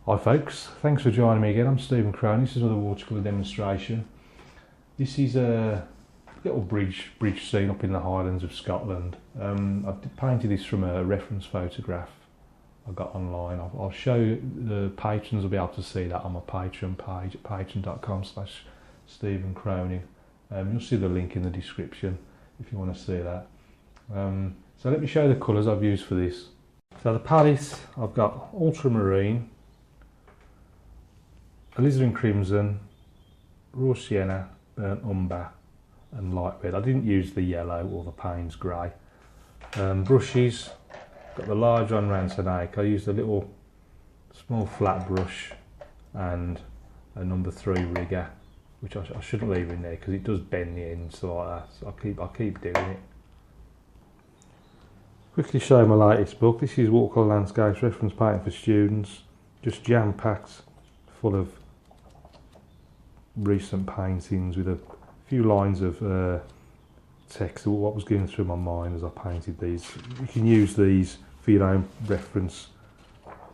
Hi folks, thanks for joining me again. I'm Stephen Crone. This is another watercolour demonstration. This is a little bridge scene up in the Highlands of Scotland. I've painted this from a reference photograph I got online. I'll show the patrons will be able to see that on my Patreon page at patreon.com/Stephen Croning. You'll see the link in the description if you want to see that. So let me show you the colours I've used for this. So the palette, I've got ultramarine, alizarin crimson, raw sienna, burnt umber and light red. I didn't use the yellow or the Payne's grey. Brushes, got the large on Ransonake. I used a little small flat brush and a number 3 rigger, which I shouldn't leave in there because it does bend the ends like that, so I'll keep doing it. Quickly show you my latest book. This is Watercolour Landscapes Reference Painting for Students, just jam-packed full of recent paintings with a few lines of text of what was going through my mind as I painted these. You can use these for your own reference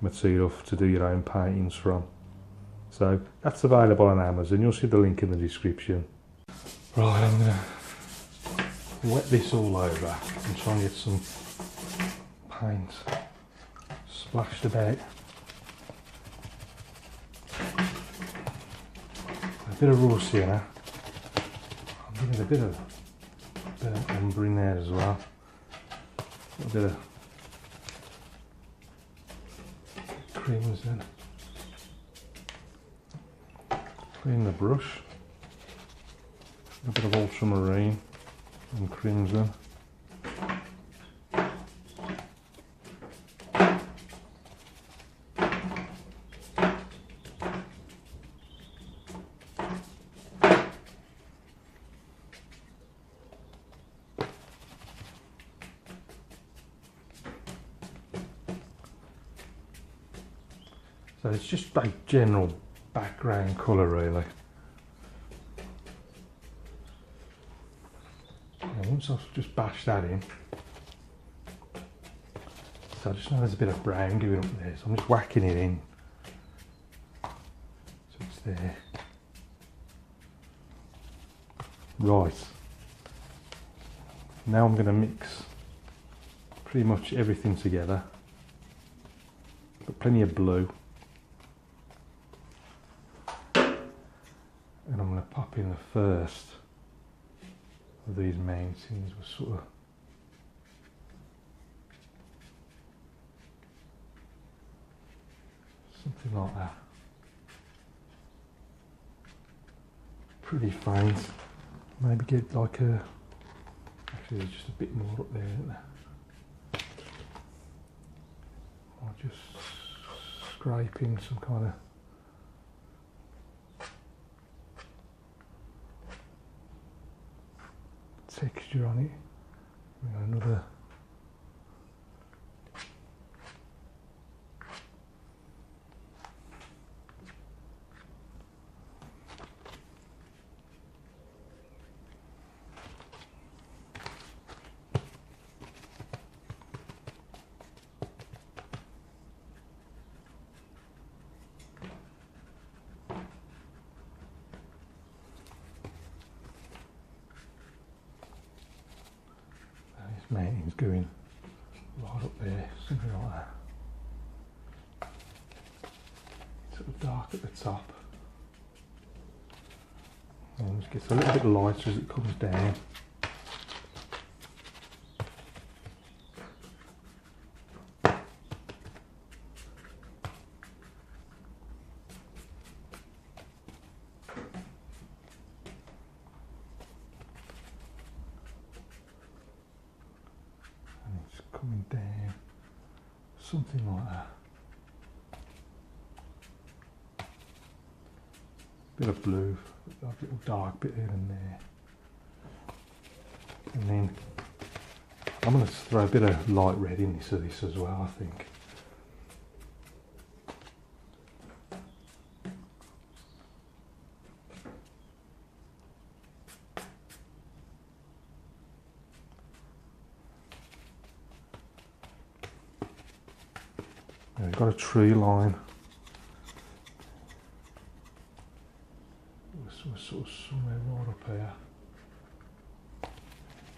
material to do your own paintings from. So that's available on Amazon. You'll see the link in the description. Right, I'm going to wet this all over and try and get some paint splashed about. A bit of raw sienna. I'm getting a bit of umber in there as well. A bit of crimson. Clean the brush. A bit of ultramarine and crimson. So it's just a general background colour really. And once I've just bashed that in, so I just know there's a bit of brown going up there, so I'm just whacking it in. So it's there. Right. Now I'm going to mix pretty much everything together. Got plenty of blue. And I'm going to pop in the first of these mountains with sort of something like that. Pretty faint. Maybe get like a, actually there's just a bit more up there, isn't there? I'll just scrape in some kind of texture on it. We got another mountains going right up there, something like that. Sort of dark at the top. And it gets a little bit lighter as it comes down. Coming down, something like that. Bit of blue, a little dark bit here and there. And then I'm going to throw a bit of light red into this as well, I think. We've got a tree line we're sort of somewhere right up here,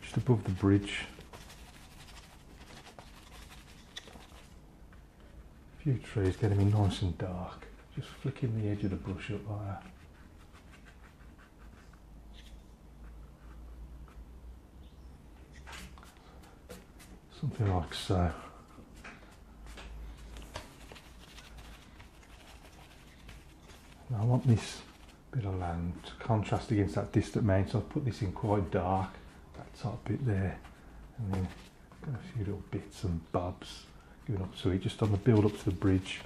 just above the bridge. A few trees getting me nice and dark, just flicking the edge of the brush up like that. Something like so. Now I want this bit of land to contrast against that distant mountain, so I've put this in quite dark, that top bit there, and then got a few little bits and bobs going up to it, just on the build up to the bridge.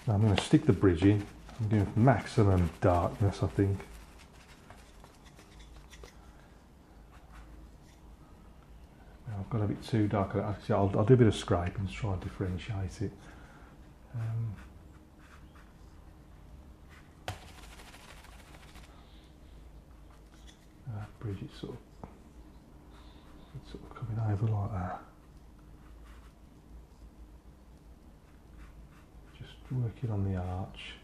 Now I'm going to stick the bridge in. I'm doing maximum darkness, I think. Now I've got a bit too dark. Actually, I'll do a bit of scraping to try and differentiate it. That bridge is sort of coming over like that. Just working on the arch.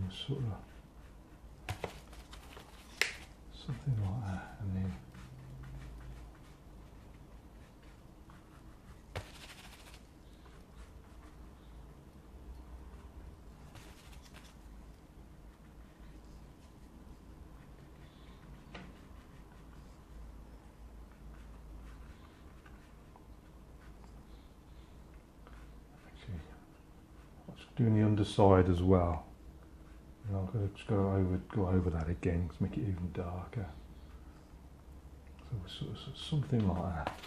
And sort of something like that, and then doing the underside as well. And I'm going to just go over that again to make it even darker. So sort of something like that.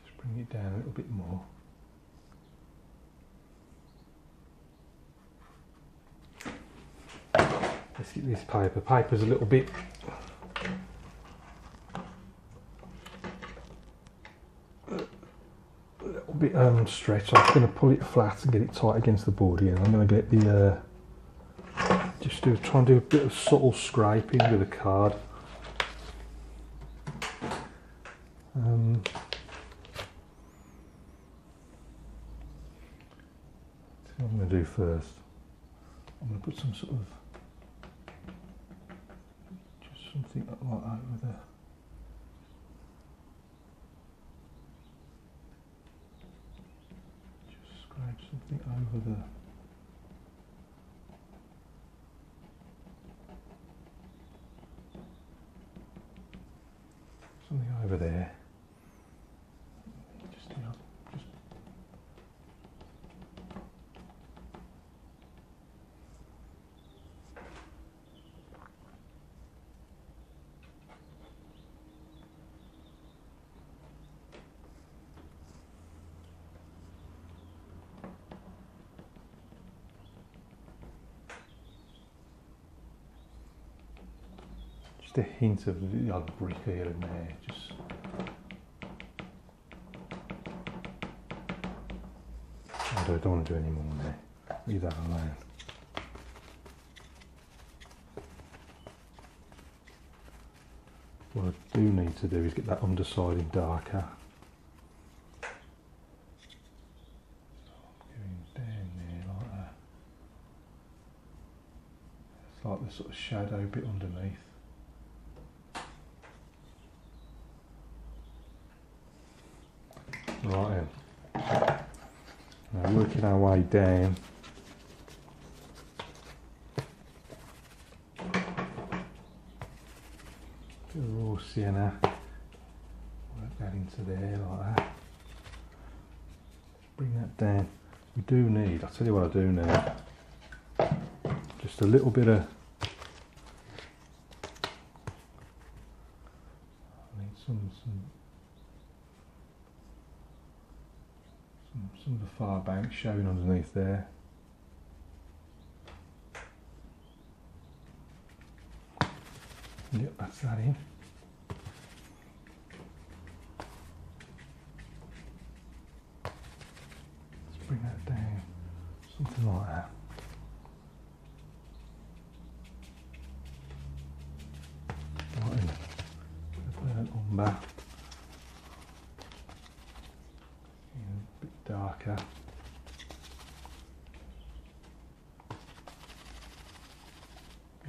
Just bring it down a little bit more. Let's get this paper. Paper's a little bit stretched. I'm going to pull it flat and get it tight against the board here. I'm going to get the try and do a bit of subtle scraping with a card. What I'm going to do first, I'm going to put some sort of something like that with a just scrape something over the there. Just a hint of the odd brick here and there, just I don't want to do any more there. Leave that alone. What I do need to do is get that underside in darker. So I'm going down there like that. It's like the sort of shadow bit underneath. Right then. Now working our way down. Do a raw sienna. Work that into there like that. Bring that down. We do need, I'll tell you what I do need. Just a little bit of some of the far bank showing underneath there. Yep, that's that in. Let's bring that down, something like that. colour. A bit darker.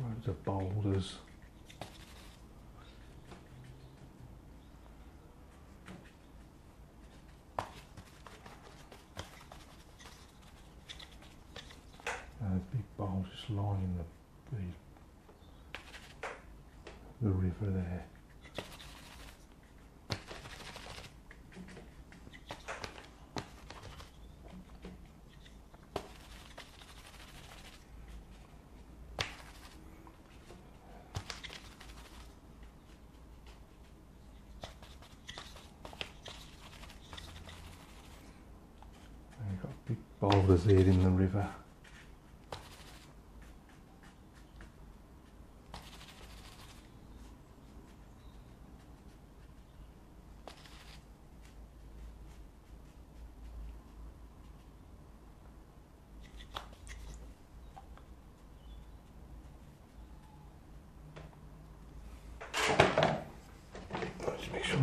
Loads of boulders. Big boulders lining the river there. And you've got big boulders here in the river.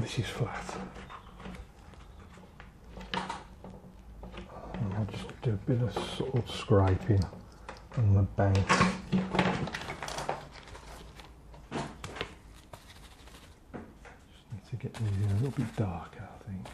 This is flat. And I'll just do a bit of sort of scraping on the bank. Just need to get these in a little bit darker, I think.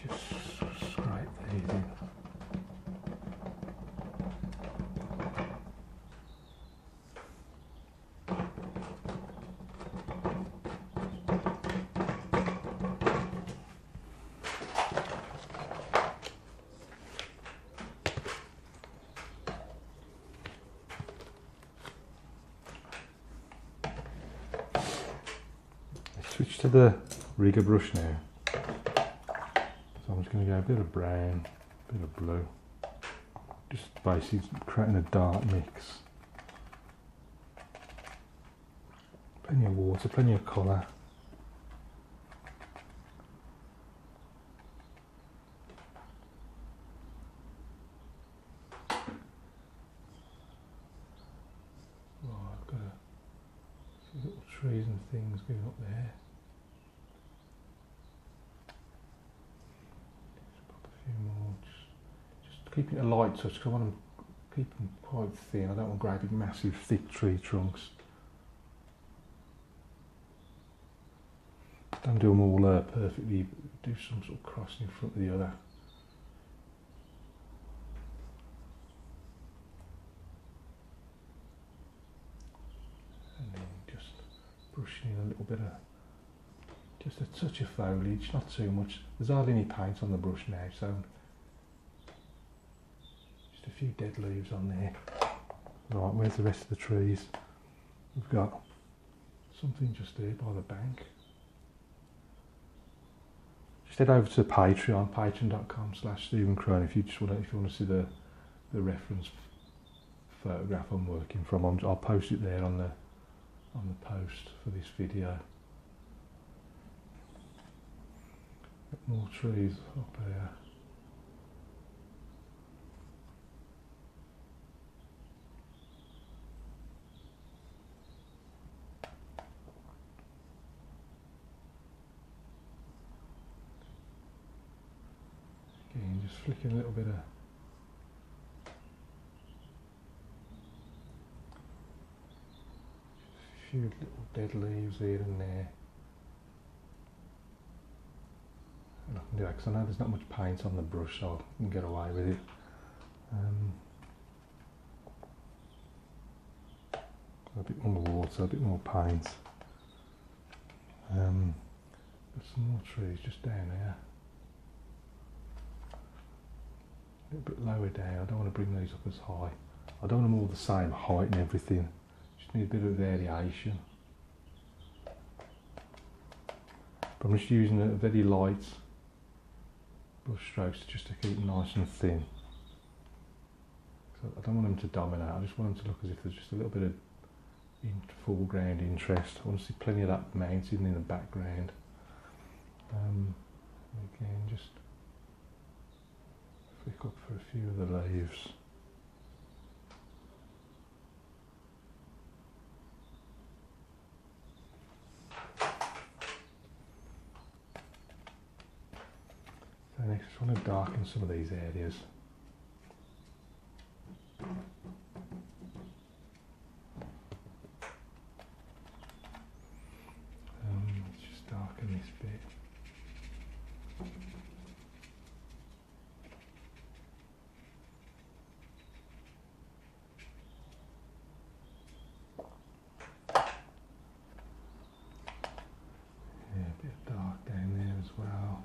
Just scrape these in. Switch to the rigger brush now. So I'm just going to go a bit of brown, a bit of blue, just basically creating a dark mix. Plenty of water, plenty of colour. Oh, I've got a few little trees and things going up there. More, just keeping it a light touch because I want to keep them quite thin. I don't want grabbing massive thick tree trunks. Don't do them all perfectly, do some sort of crossing in front of the other. And then just brushing in a little bit of, just a touch of foliage, not too much. There's hardly any paint on the brush now, so just a few dead leaves on there. Right, where's the rest of the trees? We've got something just there by the bank. Just head over to Patreon, patreon.com/StephenCrone if you want to see the reference photograph I'm working from. I'll post it there on the post for this video. More trees up here. Again, just flicking a little bit of a few little dead leaves here and there. And I can do that because I know there's not much paint on the brush, so I can get away with it. A bit more water, a bit more paint. Got some more trees just down here. A little bit lower down. I don't want to bring these up as high. I don't want them all the same height and everything. Just need a bit of variation. But I'm just using a very light brush strokes just to keep them nice and thin. So I don't want them to dominate. I just want them to look as if there's just a little bit of foreground interest. I want to see plenty of that mountain in the background. Again, just flick up for a few of the leaves. So next, I just want to darken some of these areas. Let's just darken this bit. Yeah, a bit of dark down there as well.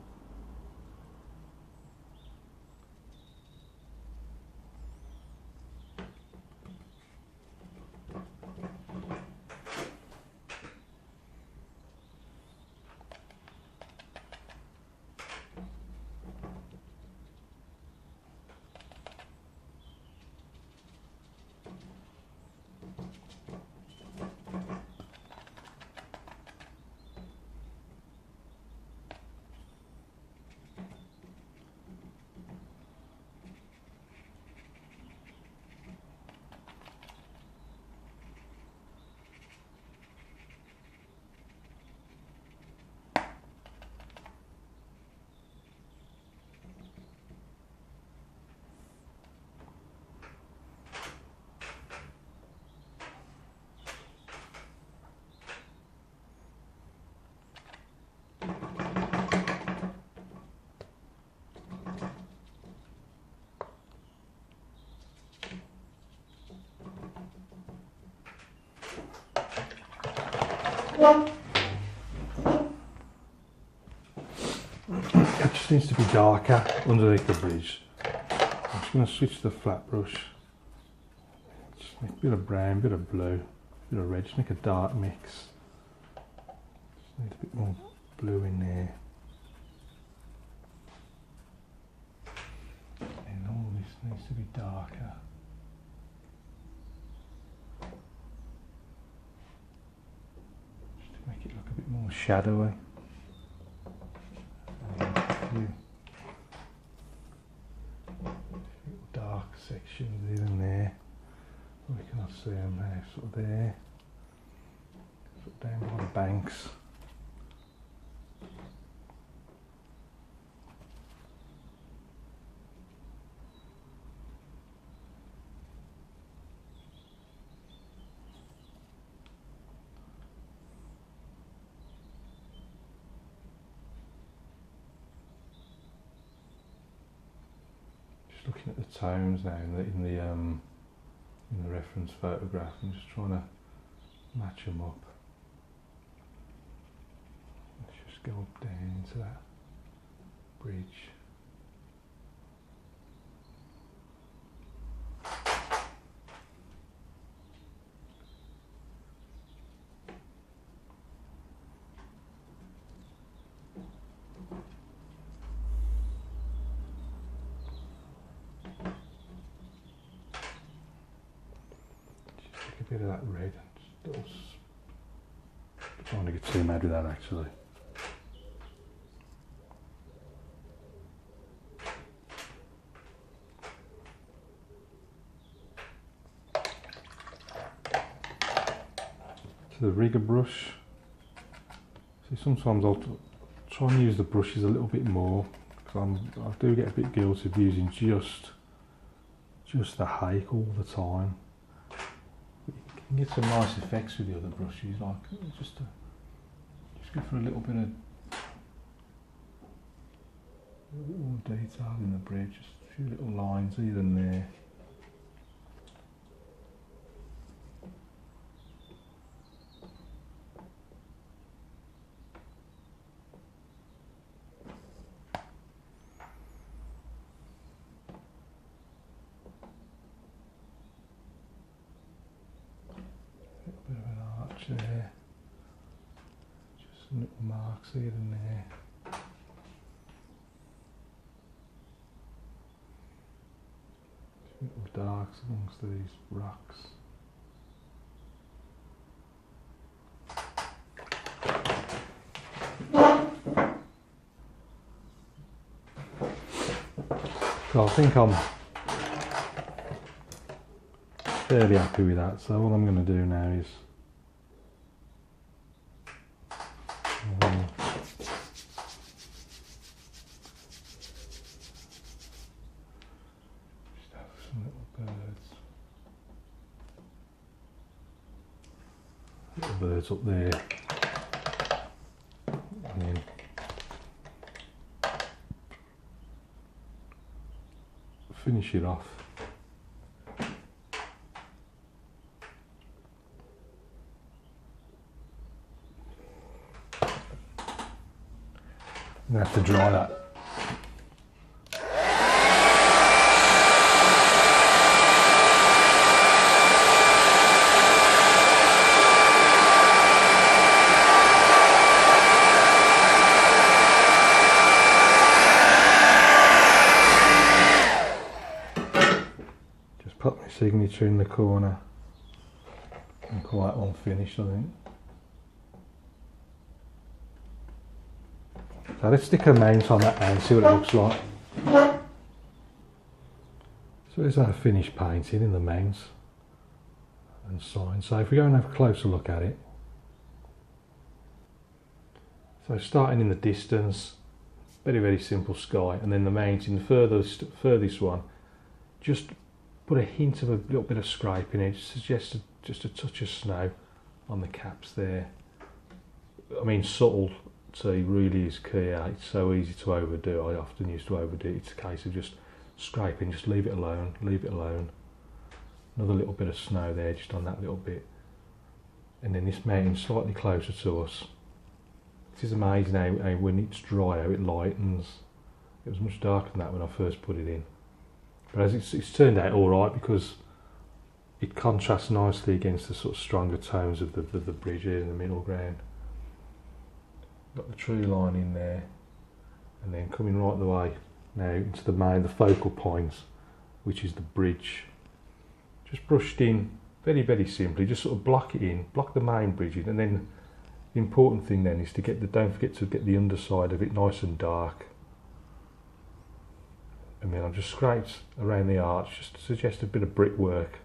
It just needs to be darker underneath the bridge. I'm just going to switch to the flat brush. Just make a bit of brown, bit of blue, bit of red, just make a dark mix. Just need a bit more blue in there. And all this needs to be darker. Just to make it look a bit more shadowy. Dark sections here and there. We cannot see them there, sort of there. Sort of down by the banks. Looking at the tones now in the reference photograph, I'm just trying to match them up. Let's just go up down into that bridge. A bit of that red. Don't want to get too mad with that actually. To the rigger brush. See, sometimes I'll try and use the brushes a little bit more because I do get a bit guilty of using just the hake all the time. You can get some nice effects with the other brushes, like just go for a little bit more detail in the bridge, just a few little lines here and there. Some little marks here and there. Some little darks amongst these rocks. So I think I'm fairly happy with that, so what I'm going to do now is just have some little birds up there, and then finish it off. I'm going to have to dry that. Just put my signature in the corner and call that one finished, I think. So let's stick a mount on that now and see what it looks like. So there's our finished painting in the mounts and sign. So if we go and have a closer look at it. So starting in the distance, very simple sky, and then the mountain, the furthest one, just put a hint of a little bit of scraping in it, suggests just a touch of snow on the caps there. I mean, subtle. So it really is key. It's so easy to overdo. I often used to overdo it. It's a case of just scraping, just leave it alone, leave it alone. Another little bit of snow there, just on that little bit. And then this mountain slightly closer to us. It is amazing how when it's dry, how it lightens. It was much darker than that when I first put it in. But as it's turned out all right, because it contrasts nicely against the sort of stronger tones of the bridge here in the middle ground. Got the tree line in there, and then coming right the way now into the focal point, which is the bridge. Just brushed in very simply, just sort of block it in, block the main bridge in, and then the important thing then is to don't forget to get the underside of it nice and dark. And then I've just scraped around the arch, just to suggest a bit of brickwork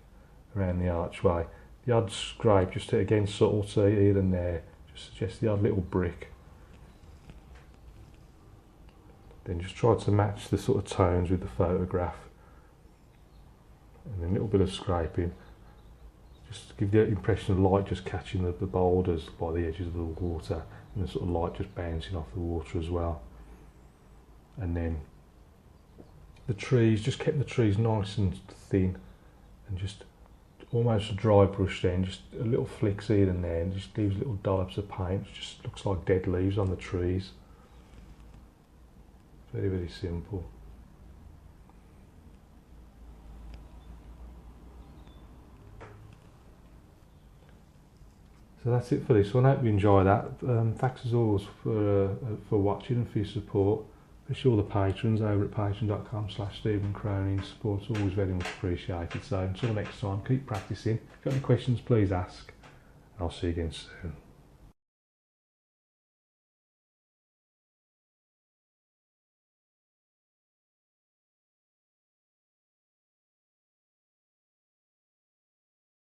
around the archway. The odd scrape, just to, again, subtlety here and there, just suggests the odd little brick. Then just try to match the sort of tones with the photograph. And then a little bit of scraping, just to give the impression of light just catching the boulders by the edges of the water, and the sort of light just bouncing off the water as well. And then the trees, just kept the trees nice and thin, and just almost a dry brush then, just a little flicks here and there, and just leaves little dollops of paint. It just looks like dead leaves on the trees. Very simple. So that's it for this one. I hope you enjoy that. Thanks as always for watching and for your support. Especially all the patrons over at patreon.com/Stephen Cronin. Support's always very much appreciated. So until next time, keep practicing. If you've got any questions, please ask. And I'll see you again soon.